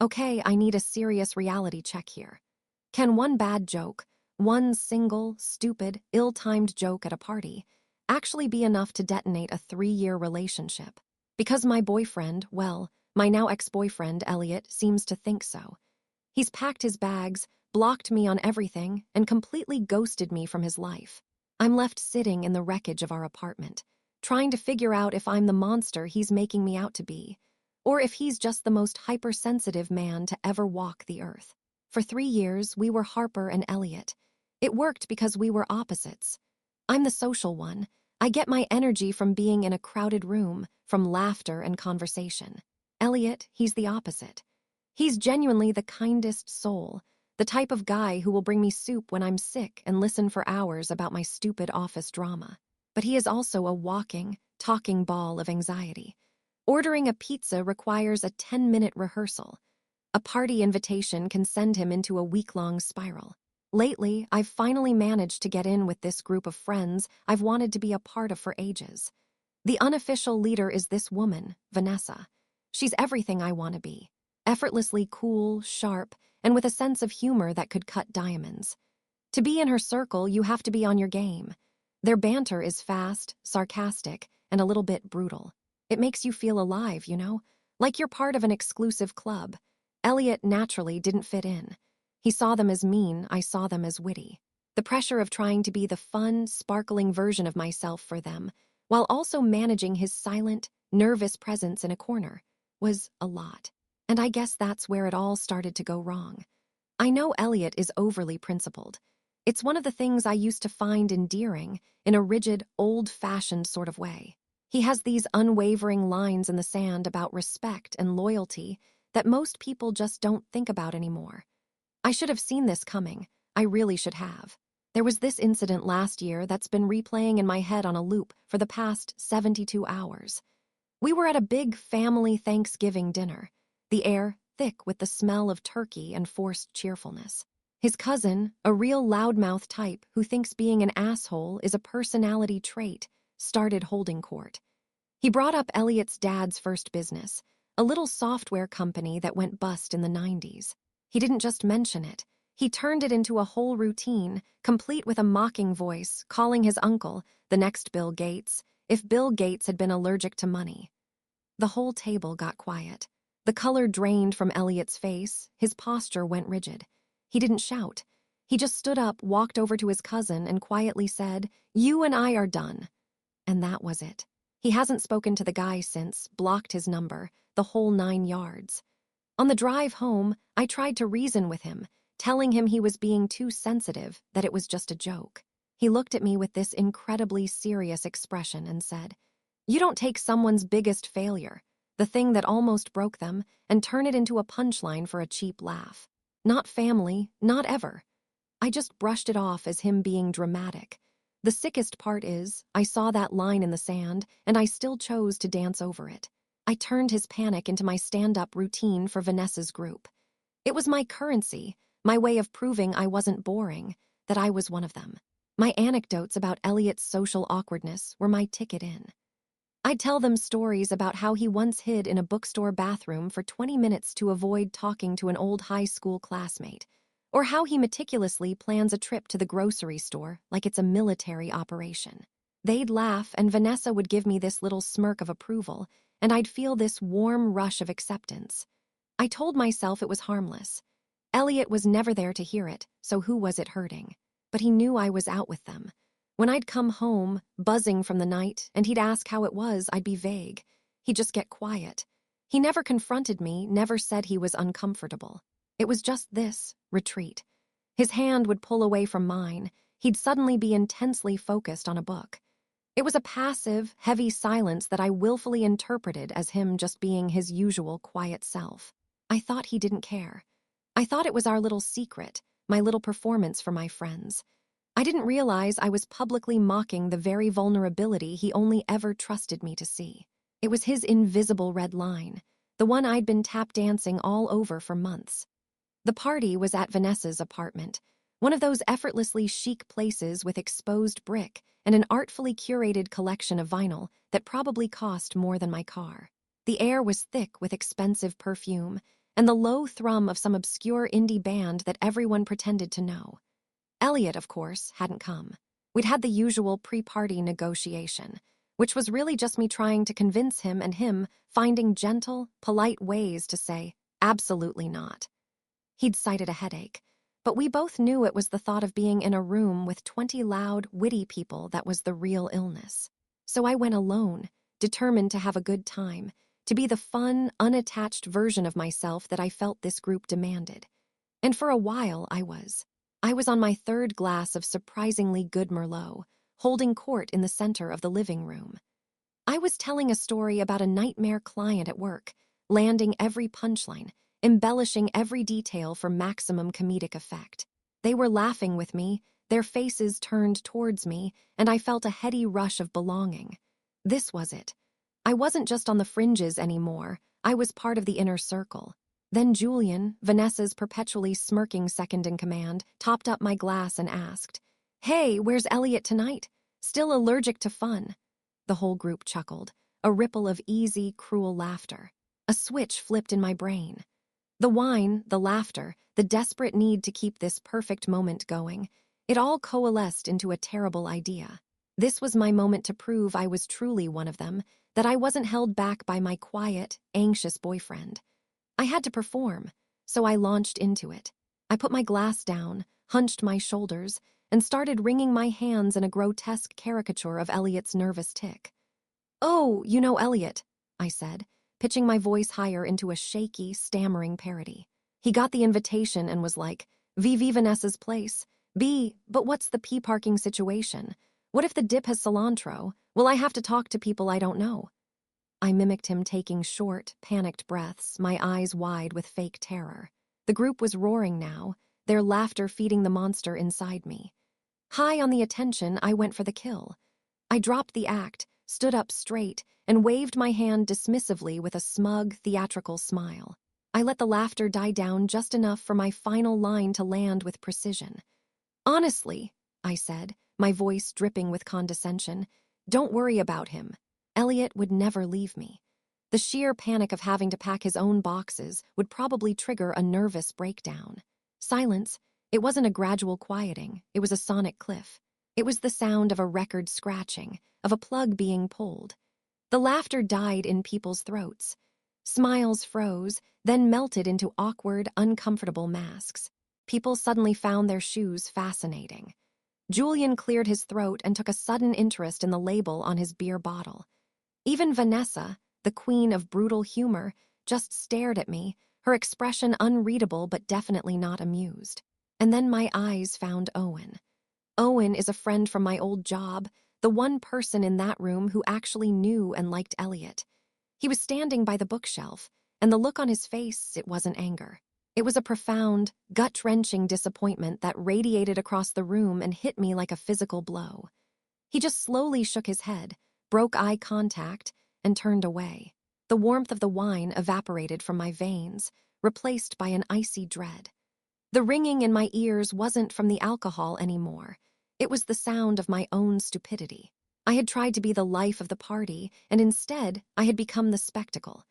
Okay, I need a serious reality check here. Can one bad joke, one single, stupid, ill-timed joke at a party, actually be enough to detonate a 3-year relationship? Because my boyfriend, well, my now ex-boyfriend, Elliot, seems to think so. He's packed his bags, blocked me on everything, and completely ghosted me from his life. I'm left sitting in the wreckage of our apartment, trying to figure out if I'm the monster he's making me out to be, or if he's just the most hypersensitive man to ever walk the earth. For 3 years, we were Harper and Elliot. It worked because we were opposites. I'm the social one. I get my energy from being in a crowded room, from laughter and conversation. Elliot, he's the opposite. He's genuinely the kindest soul, the type of guy who will bring me soup when I'm sick and listen for hours about my stupid office drama. But he is also a walking, talking ball of anxiety. Ordering a pizza requires a 10-minute rehearsal. A party invitation can send him into a week-long spiral. Lately, I've finally managed to get in with this group of friends I've wanted to be a part of for ages. The unofficial leader is this woman, Vanessa. She's everything I want to be. Effortlessly cool, sharp, and with a sense of humor that could cut diamonds. To be in her circle, you have to be on your game. Their banter is fast, sarcastic, and a little bit brutal. It makes you feel alive, like you're part of an exclusive club. Elliot naturally didn't fit in. He saw them as mean, I saw them as witty. The pressure of trying to be the fun, sparkling version of myself for them, while also managing his silent, nervous presence in a corner, was a lot. And I guess that's where it all started to go wrong. I know Elliot is overly principled. It's one of the things I used to find endearing, in a rigid, old-fashioned sort of way. He has these unwavering lines in the sand about respect and loyalty that most people just don't think about anymore. I should have seen this coming. I really should have. There was this incident last year that's been replaying in my head on a loop for the past 72 hours. We were at a big family Thanksgiving dinner, the air thick with the smell of turkey and forced cheerfulness. His cousin, a real loudmouth type who thinks being an asshole is a personality trait, started holding court. He brought up Elliot's dad's first business, a little software company that went bust in the 90s. He didn't just mention it. He turned it into a whole routine, complete with a mocking voice, calling his uncle, the next Bill Gates, if Bill Gates had been allergic to money. The whole table got quiet. The color drained from Elliot's face, his posture went rigid. He didn't shout. He just stood up, walked over to his cousin, and quietly said, "You and I are done." And that was it. He hasn't spoken to the guy since, blocked his number, the whole 9 yards. On the drive home, I tried to reason with him, telling him he was being too sensitive, that it was just a joke. He looked at me with this incredibly serious expression and said, "You don't take someone's biggest failure, the thing that almost broke them, and turn it into a punchline for a cheap laugh. Not family, not ever." I just brushed it off as him being dramatic. The sickest part is, I saw that line in the sand, and I still chose to dance over it. I turned his panic into my stand-up routine for Vanessa's group. It was my currency, my way of proving I wasn't boring, that I was one of them. My anecdotes about Elliot's social awkwardness were my ticket in. I'd tell them stories about how he once hid in a bookstore bathroom for 20 minutes to avoid talking to an old high school classmate, or how he meticulously plans a trip to the grocery store like it's a military operation. They'd laugh, and Vanessa would give me this little smirk of approval, and I'd feel this warm rush of acceptance. I told myself it was harmless. Elliot was never there to hear it, so who was it hurting? But he knew I was out with them. When I'd come home, buzzing from the night, and he'd ask how it was, I'd be vague. He'd just get quiet. He never confronted me, never said he was uncomfortable. It was just this, retreat. His hand would pull away from mine. He'd suddenly be intensely focused on a book. It was a passive, heavy silence that I willfully interpreted as him just being his usual quiet self. I thought he didn't care. I thought it was our little secret, my little performance for my friends. I didn't realize I was publicly mocking the very vulnerability he only ever trusted me to see. It was his invisible red line, the one I'd been tap dancing all over for months. The party was at Vanessa's apartment, one of those effortlessly chic places with exposed brick and an artfully curated collection of vinyl that probably cost more than my car. The air was thick with expensive perfume, and the low thrum of some obscure indie band that everyone pretended to know. Elliot, of course, hadn't come. We'd had the usual pre-party negotiation, which was really just me trying to convince him and him finding gentle, polite ways to say, absolutely not. He'd cited a headache, but we both knew it was the thought of being in a room with 20 loud, witty people that was the real illness. So I went alone, determined to have a good time, to be the fun, unattached version of myself that I felt this group demanded. And for a while, I was. I was on my third glass of surprisingly good Merlot, holding court in the center of the living room. I was telling a story about a nightmare client at work, landing every punchline, embellishing every detail for maximum comedic effect. They were laughing with me, their faces turned towards me, and I felt a heady rush of belonging. This was it. I wasn't just on the fringes anymore, I was part of the inner circle. Then Julian, Vanessa's perpetually smirking second in command, topped up my glass and asked, "Hey, where's Elliot tonight? Still allergic to fun?" The whole group chuckled, a ripple of easy, cruel laughter. A switch flipped in my brain. The wine, the laughter, the desperate need to keep this perfect moment going, it all coalesced into a terrible idea. This was my moment to prove I was truly one of them, that I wasn't held back by my quiet, anxious boyfriend. I had to perform, so I launched into it. I put my glass down, hunched my shoulders, and started wringing my hands in a grotesque caricature of Elliot's nervous tic. "Oh, you know Elliot," I said, pitching my voice higher into a shaky, stammering parody. He got the invitation and was like, "VV Vanessa's place. B, but what's the pee parking situation? What if the dip has cilantro? Will I have to talk to people I don't know?" I mimicked him taking short, panicked breaths, my eyes wide with fake terror. The group was roaring now, their laughter feeding the monster inside me. High on the attention, I went for the kill. I dropped the act, stood up straight, and waved my hand dismissively with a smug, theatrical smile. I let the laughter die down just enough for my final line to land with precision. "Honestly," I said, my voice dripping with condescension, "don't worry about him. Elliot would never leave me. The sheer panic of having to pack his own boxes would probably trigger a nervous breakdown." Silence. It wasn't a gradual quieting, it was a sonic cliff. It was the sound of a record scratching, of a plug being pulled. The laughter died in people's throats. Smiles froze, then melted into awkward, uncomfortable masks. People suddenly found their shoes fascinating. Julian cleared his throat and took a sudden interest in the label on his beer bottle. Even Vanessa, the queen of brutal humor, just stared at me, her expression unreadable but definitely not amused. And then my eyes found Owen. Owen is a friend from my old job, the one person in that room who actually knew and liked Elliot. He was standing by the bookshelf, and the look on his face, it wasn't anger. It was a profound, gut-wrenching disappointment that radiated across the room and hit me like a physical blow. He just slowly shook his head, broke eye contact, and turned away. The warmth of the wine evaporated from my veins, replaced by an icy dread. The ringing in my ears wasn't from the alcohol anymore. It was the sound of my own stupidity. I had tried to be the life of the party, and instead, I had become the spectacle.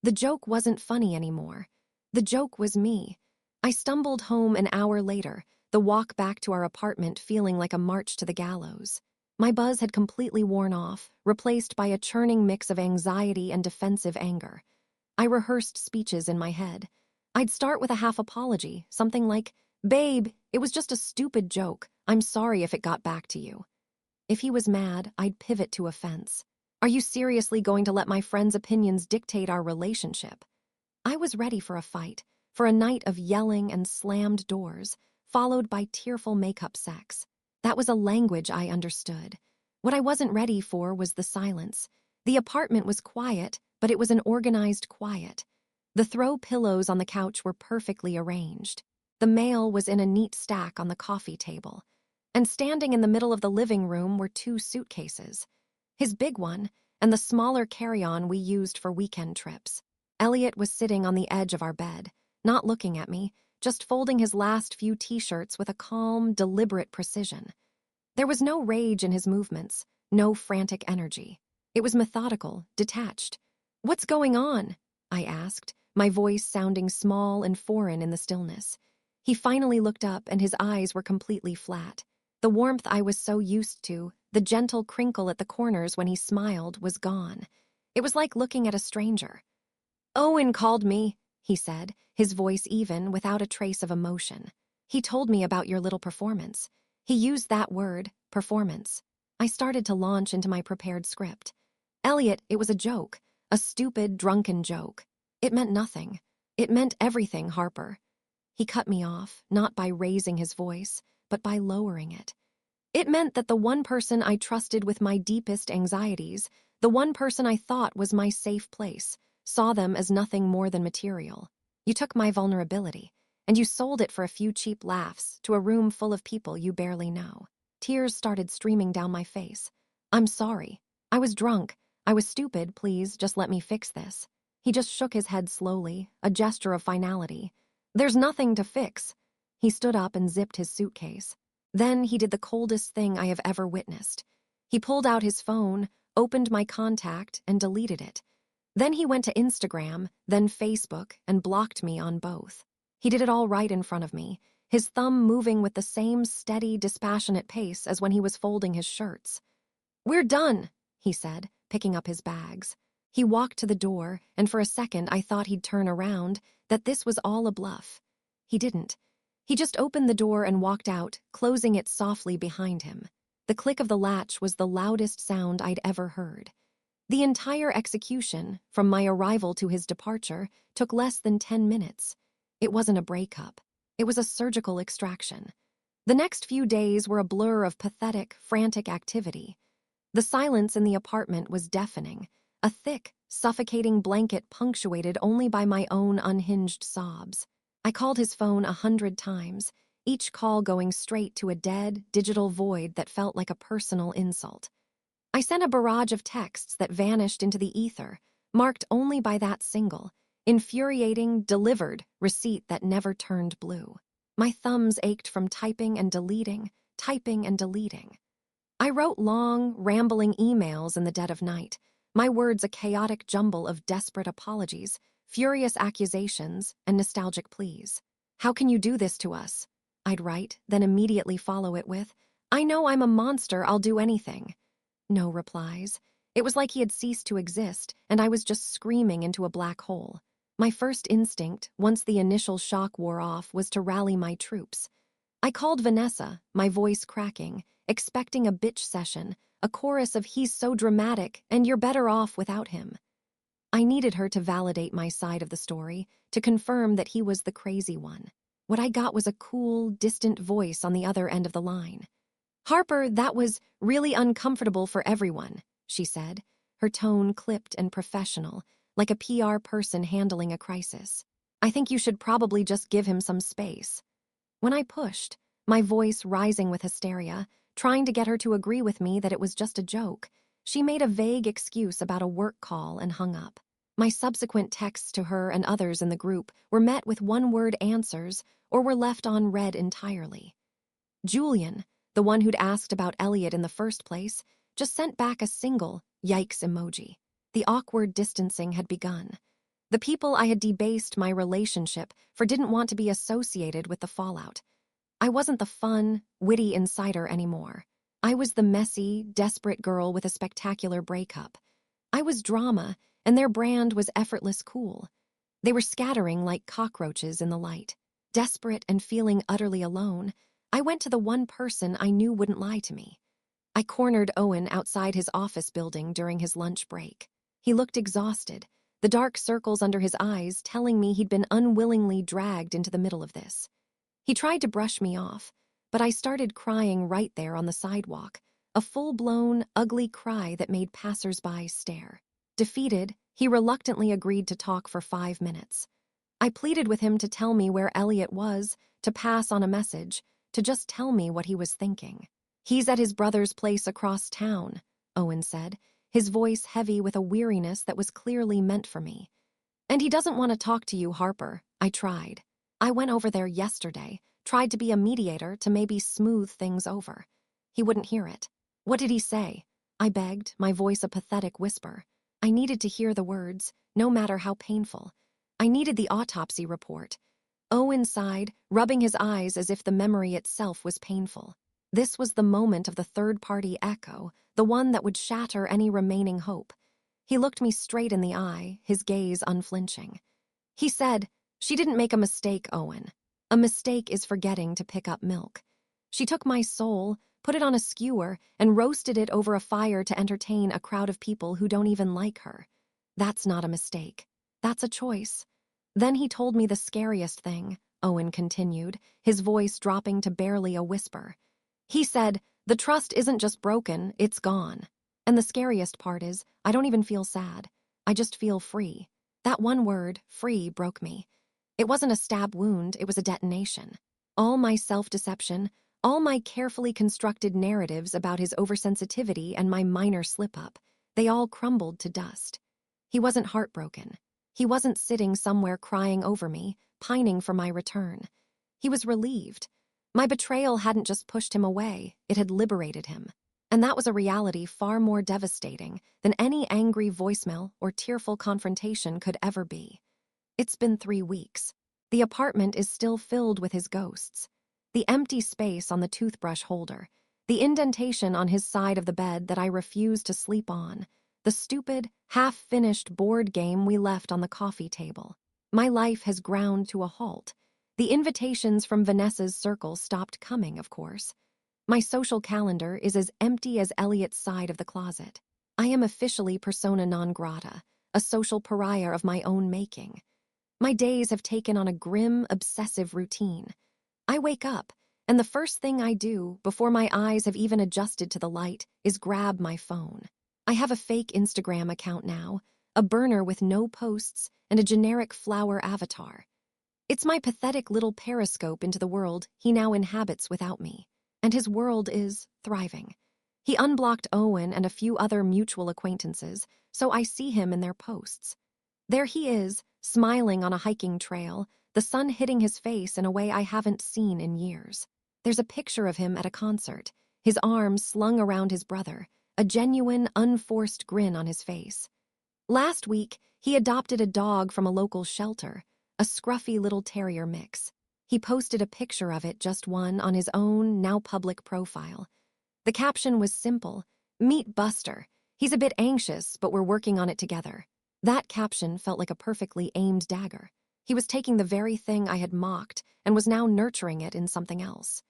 The joke wasn't funny anymore. The joke was me. I stumbled home an hour later, the walk back to our apartment feeling like a march to the gallows. My buzz had completely worn off, replaced by a churning mix of anxiety and defensive anger. I rehearsed speeches in my head. I'd start with a half apology, something like, "Babe, it was just a stupid joke. I'm sorry if it got back to you." If he was mad, I'd pivot to offense. "Are you seriously going to let my friend's opinions dictate our relationship?" I was ready for a fight, for a night of yelling and slammed doors, followed by tearful makeup sex. That was a language I understood. What I wasn't ready for was the silence. The apartment was quiet, but it was an organized quiet. The throw pillows on the couch were perfectly arranged. The mail was in a neat stack on the coffee table. And standing in the middle of the living room were 2 suitcases. His big one, and the smaller carry-on we used for weekend trips. Elliot was sitting on the edge of our bed, not looking at me, just folding his last few t-shirts with a calm, deliberate precision. There was no rage in his movements, no frantic energy. It was methodical, detached. "What's going on?" I asked, my voice sounding small and foreign in the stillness. He finally looked up and his eyes were completely flat. The warmth I was so used to, the gentle crinkle at the corners when he smiled, was gone. It was like looking at a stranger. "Owen called me," he said, his voice even, without a trace of emotion. "He told me about your little performance. He used that word, performance." I started to launch into my prepared script. "Elliot, it was a joke. A stupid, drunken joke. It meant nothing. It meant everything, Harper." He cut me off, not by raising his voice, but by lowering it. "It meant that the one person I trusted with my deepest anxieties, the one person I thought was my safe place, saw them as nothing more than material. You took my vulnerability, and you sold it for a few cheap laughs to a room full of people you barely know." Tears started streaming down my face. "I'm sorry. I was drunk. I was stupid. Please, just let me fix this." He just shook his head slowly, a gesture of finality. "There's nothing to fix." He stood up and zipped his suitcase. Then he did the coldest thing I have ever witnessed. He pulled out his phone, opened my contact, and deleted it. Then he went to Instagram, then Facebook, and blocked me on both. He did it all right in front of me, his thumb moving with the same steady, dispassionate pace as when he was folding his shirts. "We're done," he said, picking up his bags. He walked to the door, and for a second I thought he'd turn around, that this was all a bluff. He didn't. He just opened the door and walked out, closing it softly behind him. The click of the latch was the loudest sound I'd ever heard. The entire execution, from my arrival to his departure, took less than 10 minutes. It wasn't a breakup. It was a surgical extraction. The next few days were a blur of pathetic, frantic activity. The silence in the apartment was deafening, a thick, suffocating blanket punctuated only by my own unhinged sobs. I called his phone 100 times, each call going straight to a dead, digital void that felt like a personal insult. I sent a barrage of texts that vanished into the ether, marked only by that single, infuriating, delivered receipt that never turned blue. My thumbs ached from typing and deleting, typing and deleting. I wrote long, rambling emails in the dead of night, my words a chaotic jumble of desperate apologies, furious accusations, and nostalgic pleas. "How can you do this to us?" I'd write, then immediately follow it with, "I know I'm a monster, I'll do anything." No replies. It was like he had ceased to exist, and I was just screaming into a black hole. My first instinct, once the initial shock wore off, was to rally my troops. I called Vanessa, my voice cracking, expecting a bitch session, a chorus of "he's so dramatic, and you're better off without him." I needed her to validate my side of the story, to confirm that he was the crazy one. What I got was a cool, distant voice on the other end of the line. "Harper, that was really uncomfortable for everyone," she said, her tone clipped and professional, like a PR person handling a crisis. "I think you should probably just give him some space." When I pushed, my voice rising with hysteria, trying to get her to agree with me that it was just a joke, she made a vague excuse about a work call and hung up. My subsequent texts to her and others in the group were met with one-word answers or were left on read entirely. Julian, the one who'd asked about Elliot in the first place, just sent back a single yikes emoji. The awkward distancing had begun. The people I had debased my relationship for didn't want to be associated with the fallout. I wasn't the fun, witty insider anymore. I was the messy, desperate girl with a spectacular breakup. I was drama, and their brand was effortless cool. They were scattering like cockroaches in the light. Desperate and feeling utterly alone, I went to the one person I knew wouldn't lie to me. I cornered Owen outside his office building during his lunch break. He looked exhausted, the dark circles under his eyes telling me he'd been unwillingly dragged into the middle of this. He tried to brush me off, but I started crying right there on the sidewalk, a full-blown, ugly cry that made passers-by stare. Defeated, he reluctantly agreed to talk for 5 minutes. I pleaded with him to tell me where Elliot was, to pass on a message, to just tell me what he was thinking. "He's at his brother's place across town," Owen said, his voice heavy with a weariness that was clearly meant for me. "And he doesn't want to talk to you, Harper." I tried. I went over there yesterday, tried to be a mediator to maybe smooth things over. He wouldn't hear it. "What did he say?" I begged, my voice a pathetic whisper. I needed to hear the words, no matter how painful. I needed the autopsy report. Owen sighed, rubbing his eyes as if the memory itself was painful. This was the moment of the third-party echo, the one that would shatter any remaining hope. He looked me straight in the eye, his gaze unflinching. He said, "She didn't make a mistake, Owen. A mistake is forgetting to pick up milk. She took my soul, put it on a skewer, and roasted it over a fire to entertain a crowd of people who don't even like her. That's not a mistake. That's a choice." Then he told me the scariest thing, Owen continued, his voice dropping to barely a whisper. He said, "The trust isn't just broken, it's gone. And the scariest part is, I don't even feel sad. I just feel free." That one word, free, broke me. It wasn't a stab wound, it was a detonation. All my self-deception, all my carefully constructed narratives about his oversensitivity and my minor slip-up, they all crumbled to dust. He wasn't heartbroken. He wasn't sitting somewhere crying over me, pining for my return. He was relieved. My betrayal hadn't just pushed him away, it had liberated him. And that was a reality far more devastating than any angry voicemail or tearful confrontation could ever be. It's been 3 weeks. The apartment is still filled with his ghosts. The empty space on the toothbrush holder, the indentation on his side of the bed that I refuse to sleep on, the stupid, half-finished board game we left on the coffee table. My life has ground to a halt. The invitations from Vanessa's circle stopped coming, of course. My social calendar is as empty as Elliot's side of the closet. I am officially persona non grata, a social pariah of my own making. My days have taken on a grim, obsessive routine. I wake up, and the first thing I do, before my eyes have even adjusted to the light, is grab my phone. I have a fake Instagram account now, a burner with no posts and a generic flower avatar. It's my pathetic little periscope into the world he now inhabits without me. And his world is thriving. He unblocked Owen and a few other mutual acquaintances, so I see him in their posts. There he is, smiling on a hiking trail, the sun hitting his face in a way I haven't seen in years. There's a picture of him at a concert, his arms slung around his brother, a genuine, unforced grin on his face. Last week, he adopted a dog from a local shelter, a scruffy little terrier mix. He posted a picture of it, just one, on his own, now public profile. The caption was simple, "Meet Buster. He's a bit anxious, but we're working on it together." That caption felt like a perfectly aimed dagger. He was taking the very thing I had mocked and was now nurturing it in something else.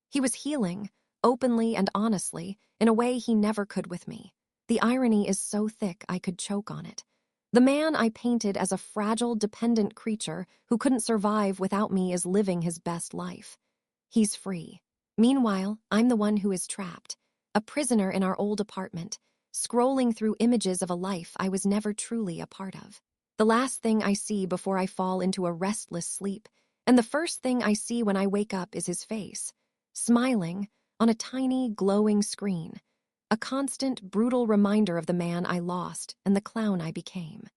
He was healing, openly and honestly, in a way he never could with me. The irony is so thick I could choke on it. The man I painted as a fragile, dependent creature who couldn't survive without me is living his best life. He's free. Meanwhile, I'm the one who is trapped, a prisoner in our old apartment, scrolling through images of a life I was never truly a part of. The last thing I see before I fall into a restless sleep, and the first thing I see when I wake up, is his face, smiling, on a tiny, glowing screen. A constant, brutal reminder of the man I lost and the clown I became.